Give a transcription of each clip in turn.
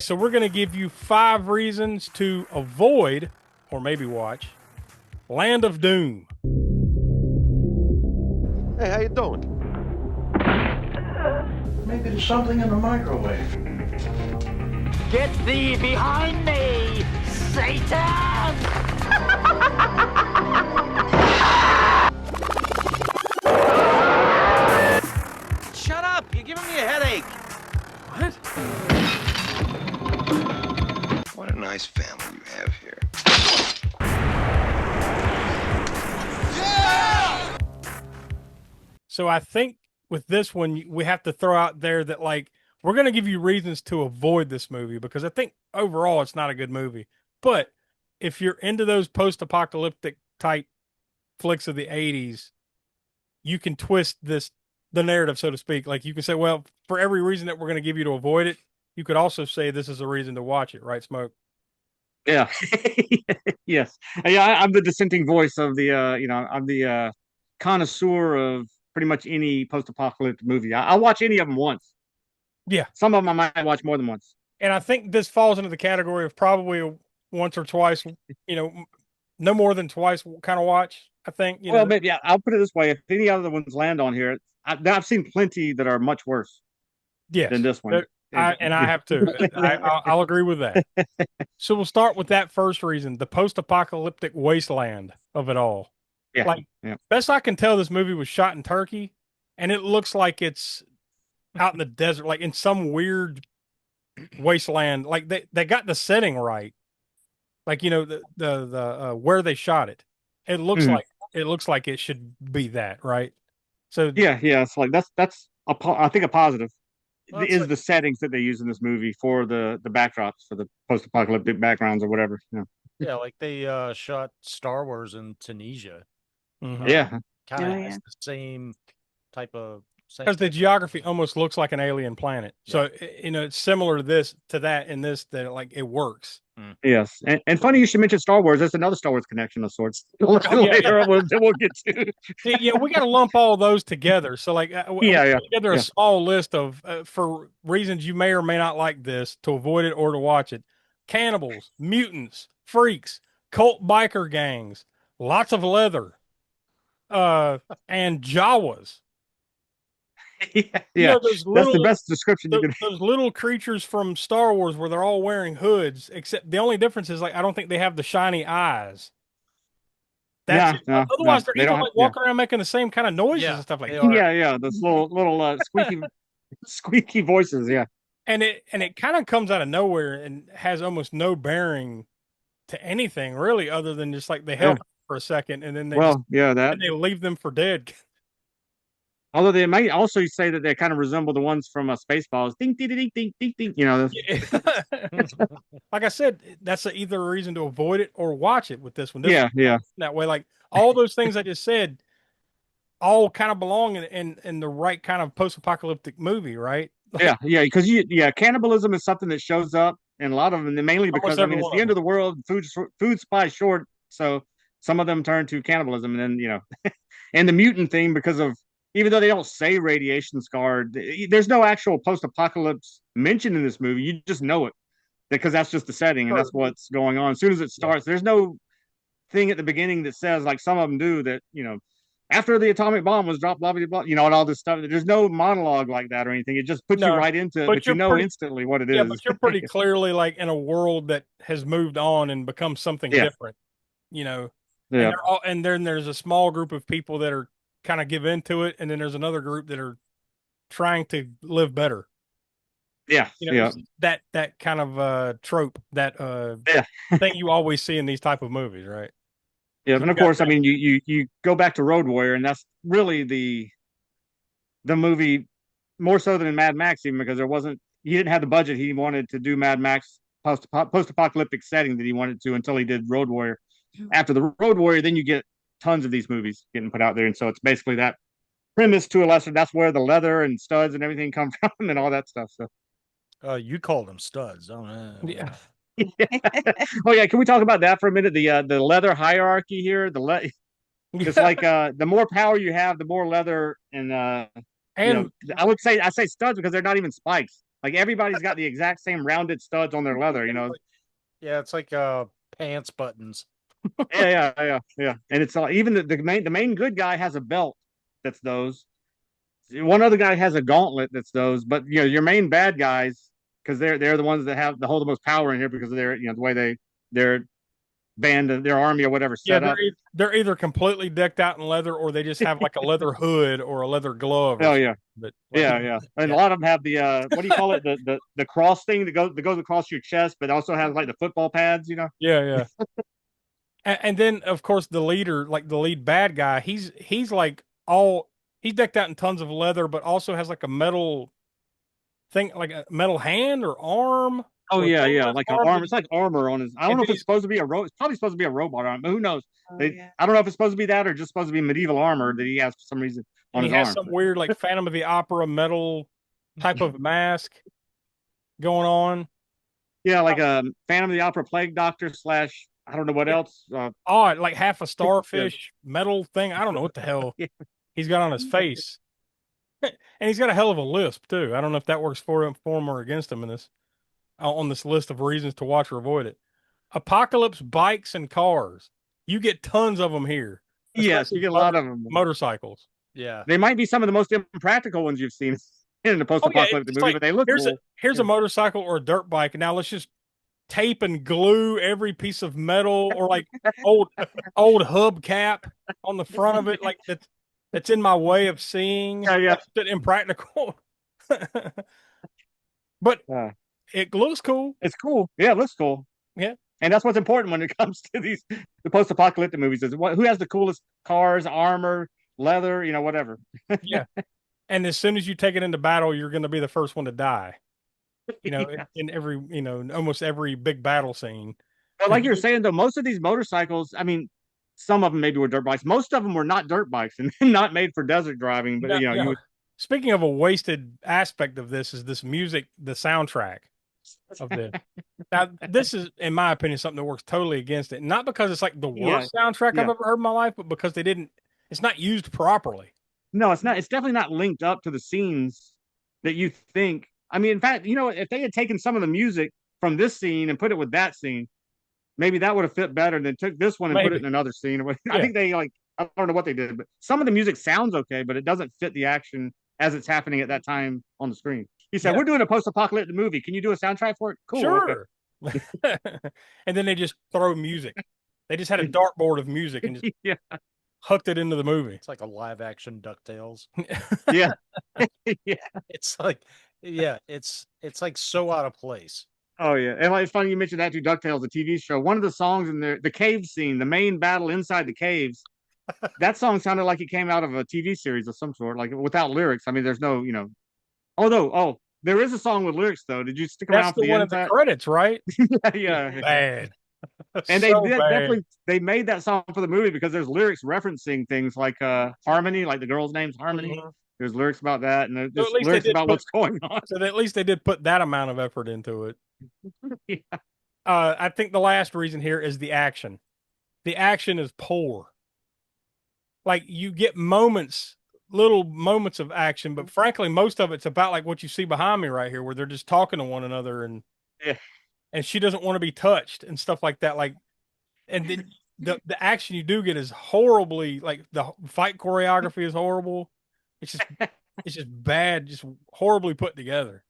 so we're going to give you 5 reasons to avoid, or maybe watch, Land of Doom. Hey, how you doing? Maybe there's something in the microwave. Get thee behind me, Satan! Shut up! You're giving me a headache. What? What a nice family you have here. So I think with this one, we have to throw out there that, like, we're going to give you reasons to avoid this movie because I think overall it's not a good movie. But if you're into those post-apocalyptic type flicks of the 80s, you can twist the narrative, so to speak. Like, you can say, well, for every reason that we're going to give you to avoid it, you could also say this is a reason to watch it, right, Smoke? Yeah. Yes. Yeah, I'm the dissenting voice of the I'm the connoisseur of pretty much any post-apocalyptic movie. I'll watch any of them once. Yeah. Some of them I might watch more than once. And I think this falls into the category of probably once or twice, no more than twice kind of watch. I think. Well, maybe I'll put it this way: if any other ones land on here, I've seen plenty that are much worse than this one. I have to. I'll agree with that. So we'll start with that first reason: the post-apocalyptic wasteland of it all. Yeah. Best I can tell, this movie was shot in Turkey, and it looks like it's out in the desert, like in some weird wasteland. Like they got the setting right, like the where they shot it. It looks like it should be that, right? So yeah, it's like that's I think a positive is like the settings that they use in this movie for the backdrops for the post-apocalyptic backgrounds or whatever. Yeah, like they shot Star Wars in Tunisia. Yeah. Kind of Oh, has yeah. the same type of. because the geography almost looks like an alien planet. So it's similar to that in this, that like it works. Yes, and funny you should mention Star Wars. That's another Star Wars connection of sorts. Later we'll get to. Yeah, we got to lump all those together. So like, we put together a small list of for reasons you may or may not like this, to avoid it or to watch it: cannibals, mutants, freaks, cult biker gangs, lots of leather, and Jawas. Yeah, Those that's the best description you could. Those little creatures from Star Wars where they're all wearing hoods, except the only difference is, like, I don't think they have the shiny eyes. That's otherwise they're even walking around making the same kind of noises and stuff like that. Yeah, those little squeaky voices. Yeah, and it kind of comes out of nowhere and has almost no bearing to anything really, other than just like they help for a second and then they leave them for dead. Although they might also say that they kind of resemble the ones from Spaceballs. Ding, ding, ding, ding, ding, ding. Like I said, that's either a reason to avoid it or watch it with this one. That way, like all those things I just said, all kind of belong in the right kind of post-apocalyptic movie, right? Because cannibalism is something that shows up in a lot of them, and mainly because it's the end of the world, food supply short, so some of them turn to cannibalism, and then and the mutant thing, because of, even though they don't say radiation scarred, there's no actual post-apocalypse mentioned in this movie. You just know it because that's just the setting and that's what's going on. As soon as it starts, there's no thing at the beginning that says, like some of them do, that after the atomic bomb was dropped, blah blah blah, and all this stuff. There's no monologue like that or anything. It just puts you right into it, but you know instantly what it is. Yeah, but you're pretty clearly like in a world that has moved on and become something different. And then there's a small group of people that are kind of give into it, and then there's another group that are trying to live better. That kind of trope, that thing you always see in these type of movies, right? And of course, I mean, you go back to Road Warrior, and that's really the movie more so than in Mad Max, even because he didn't have the budget he wanted to do Mad Max post-apocalyptic setting that he wanted to until he did Road Warrior. After the Road Warrior, then you get tons of these movies getting put out there, and so it's basically that premise to a lesser. That's where the leather and studs and everything come from, and all that stuff. So, you called them studs, yeah. Oh yeah, can we talk about that for a minute? The leather hierarchy here. It's like the more power you have, the more leather, and I say studs because they're not even spikes. Like everybody's got the exact same rounded studs on their leather, you know. Yeah, it's like pants buttons. Yeah. And it's all even the main good guy has a belt that's those. One other guy has a gauntlet that's those, but you know your main bad guys because they're the ones that have the hold the most power in here because of their the way their band their army or whatever Yeah, set up. they're either completely decked out in leather or they just have like a leather hood or a leather glove or Oh something. yeah, But like, and a lot of them have the what do you call it the cross thing that goes across your chest, but also has like the football pads, you know. yeah. And then of course the leader, like the lead bad guy, he's like all he's decked out in tons of leather, but also has like a metal thing, like a metal hand or arm Oh or thing on his like an arm. armor. It's like armor on his. I don't And know then if it's he's supposed to be a It's probably supposed to be a robot arm, but who knows? I don't know if it's supposed to be that or just supposed to be medieval armor that he has for some reason on and he his has arm. some weird like Phantom of the Opera metal type of mask going on. Yeah, like a Phantom of the Opera plague doctor slash I don't know what else. Odd, like half a Yeah. starfish metal thing. I don't know what the hell he's got on his face. And he's got a hell of a lisp too. I don't know if that works for him or against him in this on this list of reasons to watch or avoid it. Apocalypse bikes and cars. You get tons of them here, Yes, you especially get a lot of them. motorcycles. Yeah. They might be some of the most impractical ones you've seen in the Oh yeah, post-apocalyptic it's movie, like but they look here's cool. a motorcycle or a dirt bike, and now let's just tape and glue every piece of metal or like old hubcap on the front of it, like that's in my way of seeing. Yeah. That's impractical. But Uh, it looks cool. it's cool. Yeah, it looks cool. Yeah. And that's what's important when it comes to the post-apocalyptic movies is who has the coolest cars, armor, leather, whatever. Yeah. And as soon as you take it into battle, you're going to be the first one to die. Yeah. In every, almost every big battle scene. But like you were saying, though, most of these motorcycles, I mean, some of them maybe were dirt bikes. Most of them were not dirt bikes and not made for desert driving. But No, you no. would. Speaking of a wasted aspect of this is this music, the soundtrack of this. Now, this is, in my opinion, something that works totally against it. Not because it's like the worst soundtrack I've ever heard in my life, but because it's not used properly. No, it's not. It's definitely not linked up to the scenes that you think. I mean, in fact, if they had taken some of the music from this scene and put it with that scene, maybe that would have fit better than took this one and put it in another scene. I think they I don't know what they did, but some of the music sounds okay, but it doesn't fit the action as it's happening at that time on the screen. He said, "We're doing a post-apocalyptic movie. Can you do a soundtrack for it?" Cool. Sure. Okay. And then they just throw music. They just had a dartboard of music and just hooked it into the movie. It's like a live action DuckTales. Yeah. It's like, it's like so out of place. Oh yeah, and it's funny you mentioned that too. DuckTales, the TV show. One of the songs in the cave scene, the main battle inside the caves, that song sounded like it came out of a TV series of some sort, like without lyrics. I mean, there's no, although there is a song with lyrics though. Did you stick around for the one end of the credits, right? Yeah. Bad. And So they bad. definitely they made that song for the movie because there's lyrics referencing things like Harmony, like the girl's name's Harmony. Mhm. There's lyrics about that, and there's So at least lyrics they did about put- what's going on. So at least they did put that amount of effort into it. Yeah. I think the last reason here is the action. The action is poor. Like you get little moments of action, but frankly, most of it's about like what you see behind me right here, where they're just talking to one another and Yeah. and she doesn't want to be touched and stuff like that. Like, and then the action you do get is horribly like the fight choreography is horrible. It's just bad, just horribly put together.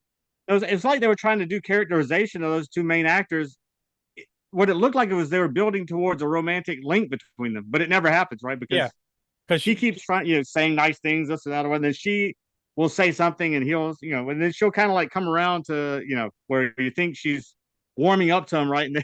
It's like they were trying to do characterization of those two main actors. What it looked like it was they were building towards a romantic link between them, but it never happens, right? Because Because she keeps trying, saying nice things, this and that, and then she will say something, and he'll, and then she'll kind of like come around to, where you think she's warming up to him, right? And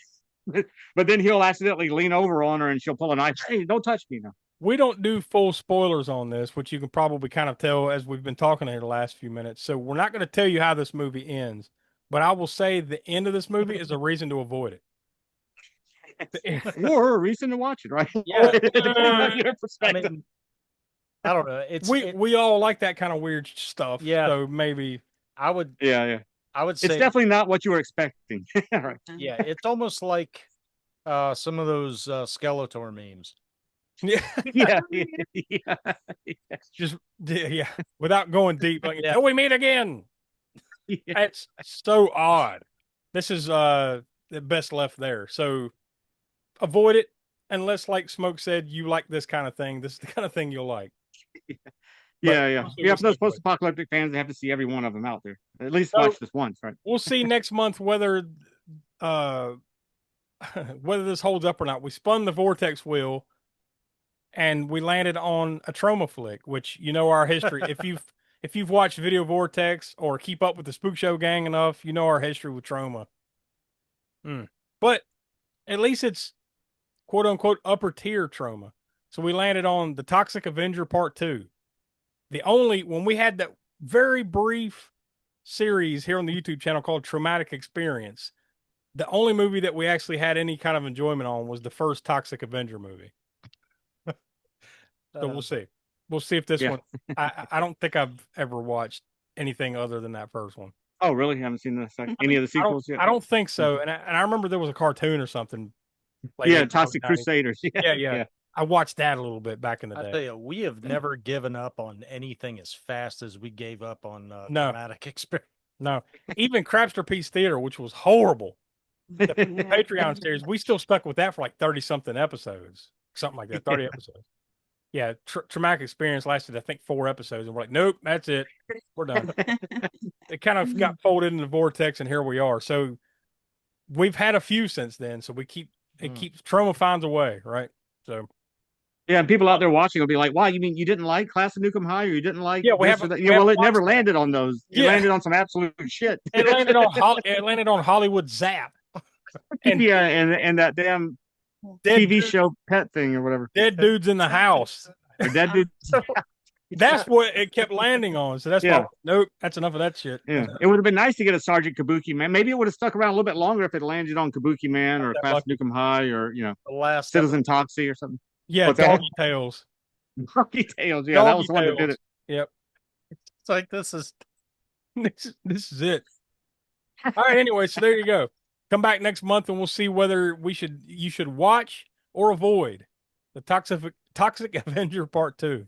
then, but then he'll accidentally lean over on her, and she'll pull a knife. Hey, don't touch me now. we don't do full spoilers on this, which you can probably kind of tell as we've been talking here the last few minutes. So we're not going to tell you how this movie ends, but I will say the end of this movie is a reason to avoid it. Or a reason to watch it, right? Yeah. Depending on your I perspective. mean, I don't know. We all like that kind of weird stuff. Yeah. So maybe I would Yeah. say It's definitely not what you were expecting. Right. yeah, it's almost like some of those Skeletor memes. yeah, Yeah. just without going deep. Like, until we meet again. Yeah. It's so odd. This is the best left there. So avoid it unless, like Smoke said, you like this kind of thing. This is the kind of thing you'll like. But Yeah, yeah. honestly, Yeah, we'll for those see. post-apocalyptic fans, they have to see every one of them out there. At least So watch this once, right? we'll see next month whether uh whether this holds up or not. We spun the vortex wheel and we landed on a trauma flick, which you know our history. If you've watched Video Vortex or keep up with the Spook Show gang enough, you know our history with trauma. But at least it's quote unquote upper tier trauma. So we landed on the Toxic Avenger Part 2. The only when we had that very brief series here on the YouTube channel called Traumatic Experience, the only movie that we actually had any kind of enjoyment on was the first Toxic Avenger movie. So we'll see. We'll see if this Yeah. one. I don't think I've ever watched anything other than that first one. Oh, really? You haven't seen any of the sequels yet? I don't think so. And I remember there was a cartoon or something. Yeah, Toxic Crusaders. Yeah. Yeah. I watched that a little bit back in the I day. tell you, we have never given up on anything as fast as we gave up on No. Traumatic Experience. No, even Crapster Peace Theater, which was horrible. The Patreon series, we still stuck with that for like 30 something episodes, something like that, 30 episodes. Yeah, Traumatic Experience lasted, I think, 4 episodes, and we're like, nope, that's it, we're done. It kind of got folded into the vortex, and here we are. So we've had a few since then. So it keeps trauma finds a way, right? So yeah, and people out there watching will be like, "Wow, you mean you didn't like Class of Nukem High, or you didn't like yeah, this or that?" Yeah, well, it never landed on those. It Yeah. landed on some absolute shit. It landed on Hollywood Zap. And yeah, and that damn TV show Pet thing or whatever. Dead Dudes in the House. Or Dead Dudes. That's what it kept landing on. So that's why, nope, that's enough of that shit. Yeah, it would have been nice to get a Sergeant Kabuki Man. Maybe it would have stuck around a little bit longer if it landed on Kabuki Man or Class of Nukem High or The last Citizen Toxie or something. Yeah, What's that? Doggy Tales. Doggy Tales. Yeah, that was the one that did it. Yep. It's like this is This is it. All right. Anyway, so there you go. Come back next month and we'll see whether you should watch or avoid the Toxic Avenger Part 2.